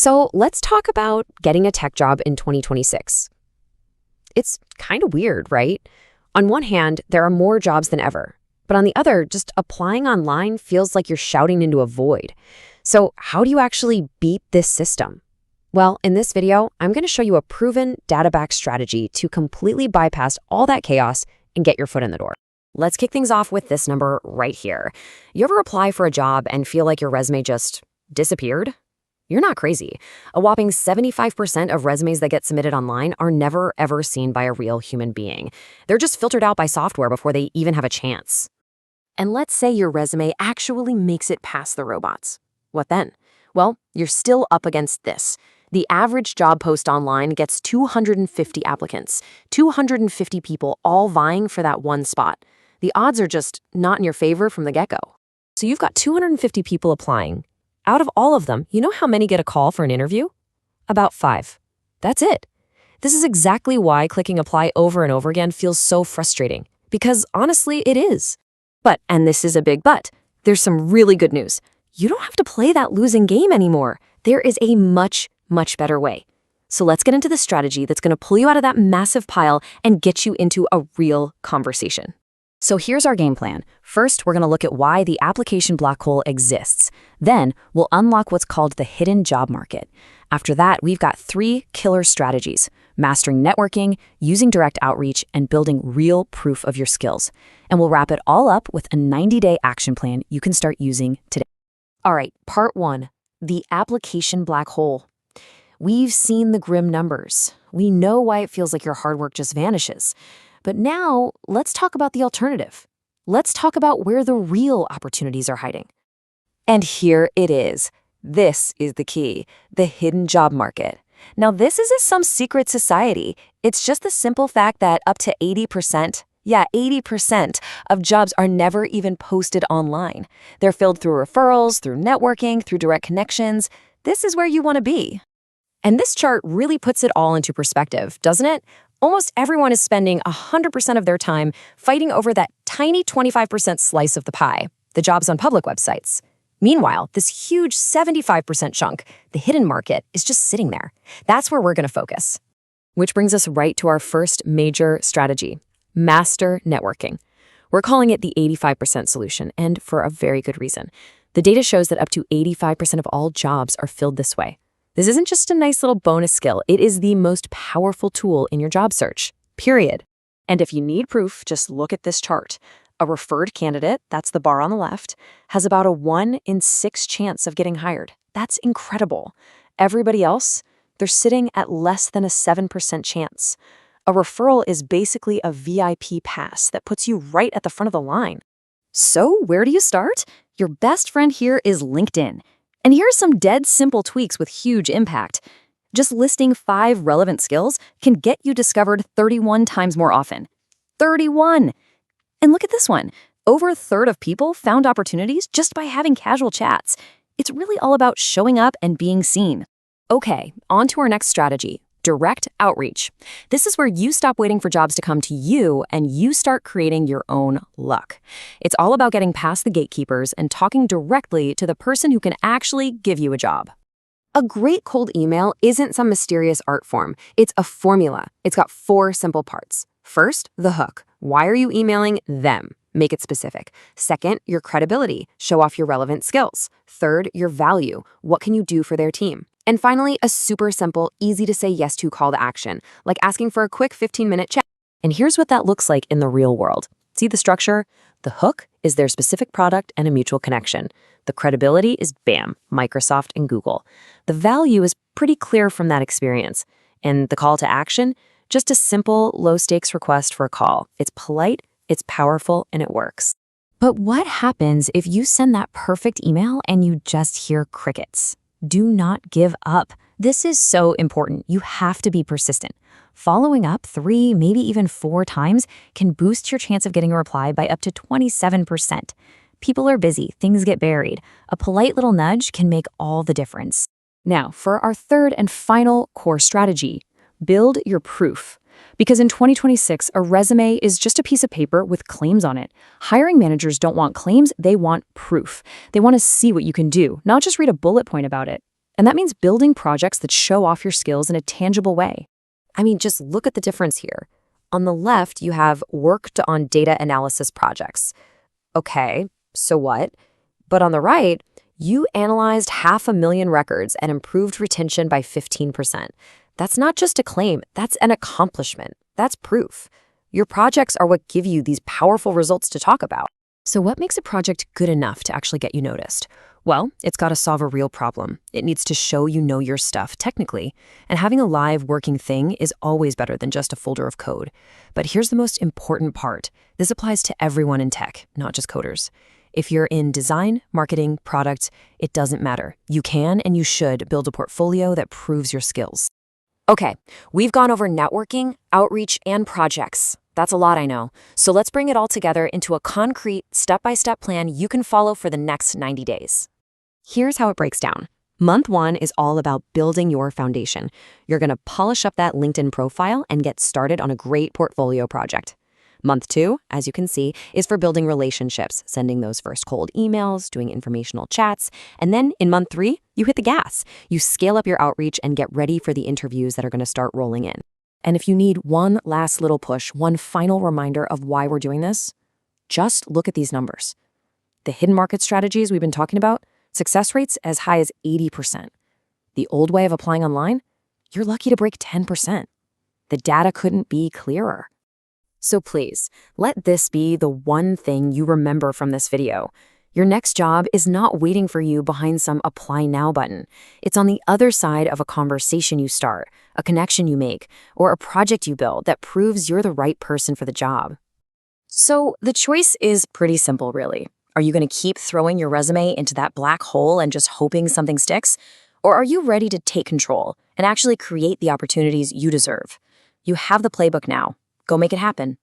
So let's talk about getting a tech job in 2026. It's kind of weird, right? On one hand, there are more jobs than ever. But on the other, just applying online feels like you're shouting into a void. So how do you actually beat this system? Well, in this video, I'm going to show you a proven data-backed strategy to completely bypass all that chaos and get your foot in the door. Let's kick things off with this number right here. You ever apply for a job and feel like your resume just disappeared? You're not crazy. A whopping 75% of resumes that get submitted online are never, ever seen by a real human being. They're just filtered out by software before they even have a chance. And let's say your resume actually makes it past the robots. What then? Well, you're still up against this. The average job post online gets 250 applicants, 250 people all vying for that one spot. The odds are just not in your favor from the get-go. So you've got 250 people applying. Out of all of them, you know how many get a call for an interview? About 5. That's it. This is exactly why clicking apply over and over again feels so frustrating. Because honestly, it is. But, and this is a big but, there's some really good news. You don't have to play that losing game anymore. There is a much better way. So let's get into the strategy that's going to pull you out of that massive pile and get you into a real conversation. So here's our game plan. First, we're going to look at why the application black hole exists. Then, we'll unlock what's called the hidden job market. After that, we've got 3 killer strategies: mastering networking, using direct outreach, and building real proof of your skills. And we'll wrap it all up with a 90-day action plan you can start using today. All right, part 1, the application black hole. We've seen the grim numbers. We know why it feels like your hard work just vanishes. But now, let's talk about the alternative. Let's talk about where the real opportunities are hiding. And here it is. This is the key, the hidden job market. Now, this isn't some secret society. It's just the simple fact that up to 80%, 80% of jobs are never even posted online. They're filled through referrals, through networking, through direct connections. This is where you want to be. And this chart really puts it all into perspective, doesn't it? Almost everyone is spending 100% of their time fighting over that tiny 25% slice of the pie, the jobs on public websites. Meanwhile, this huge 75% chunk, the hidden market, is just sitting there. That's where we're going to focus. Which brings us right to our first major strategy: master networking. We're calling it the 85% solution, and for a very good reason. The data shows that up to 85% of all jobs are filled this way. This isn't just a nice little bonus skill. It is the most powerful tool in your job search, period. And if you need proof, just look at this chart. A referred candidate, that's the bar on the left, has about a 1 in 6 chance of getting hired. That's incredible. Everybody else, they're sitting at less than a 7% chance. A referral is basically a VIP pass that puts you right at the front of the line. So where do you start? Your best friend here is LinkedIn. And here are some dead simple tweaks with huge impact. Just listing 5 relevant skills can get you discovered 31 times more often. 31! And look at this one. Over a third of people found opportunities just by having casual chats. It's really all about showing up and being seen. Okay, on to our next strategy: direct outreach. This is where you stop waiting for jobs to come to you and you start creating your own luck. It's all about getting past the gatekeepers and talking directly to the person who can actually give you a job. A great cold email isn't some mysterious art form. It's a formula. It's got 4 simple parts. First, the hook. Why are you emailing them? Make it specific. Second, your credibility. Show off your relevant skills. Third, your value. What can you do for their team? And finally, a super simple, easy to say yes to call to action, like asking for a quick 15-minute chat. And here's what that looks like in the real world. See the structure? The hook is their specific product and a mutual connection. The credibility is BAM, Microsoft and Google. The value is pretty clear from that experience. And the call to action? Just a simple, low-stakes request for a call. It's polite, it's powerful, and it works. But what happens if you send that perfect email and you just hear crickets? Do not give up. This is so important. You have to be persistent. Following up 3, maybe even 4 times can boost your chance of getting a reply by up to 27%. People are busy, things get buried. A polite little nudge can make all the difference. Now, for our third and final core strategy: build your proof. Because in 2026, a resume is just a piece of paper with claims on it. Hiring managers don't want claims, they want proof. They want to see what you can do, not just read a bullet point about it. And that means building projects that show off your skills in a tangible way. I mean, just look at the difference here. On the left, you have worked on data analysis projects. Okay, so what? But on the right, you analyzed 500,000 records and improved retention by 15%. That's not just a claim, that's an accomplishment. That's proof. Your projects are what give you these powerful results to talk about. So what makes a project good enough to actually get you noticed? Well, it's got to solve a real problem. It needs to show you know your stuff technically. And having a live working thing is always better than just a folder of code. But here's the most important part. This applies to everyone in tech, not just coders. If you're in design, marketing, product, it doesn't matter. You can and you should build a portfolio that proves your skills. Okay, we've gone over networking, outreach, and projects. That's a lot, I know. So let's bring it all together into a concrete, step-by-step plan you can follow for the next 90 days. Here's how it breaks down. Month 1 is all about building your foundation. You're going to polish up that LinkedIn profile and get started on a great portfolio project. Month 2, as you can see, is for building relationships, sending those first cold emails, doing informational chats. And then in month 3, you hit the gas. You scale up your outreach and get ready for the interviews that are going to start rolling in. And if you need one last little push, one final reminder of why we're doing this, just look at these numbers. The hidden market strategies we've been talking about, success rates as high as 80%. The old way of applying online, you're lucky to break 10%. The data couldn't be clearer. So please, let this be the one thing you remember from this video. Your next job is not waiting for you behind some Apply Now button. It's on the other side of a conversation you start, a connection you make, or a project you build that proves you're the right person for the job. So the choice is pretty simple, really. Are you going to keep throwing your resume into that black hole and just hoping something sticks? Or are you ready to take control and actually create the opportunities you deserve? You have the playbook now. Go make it happen.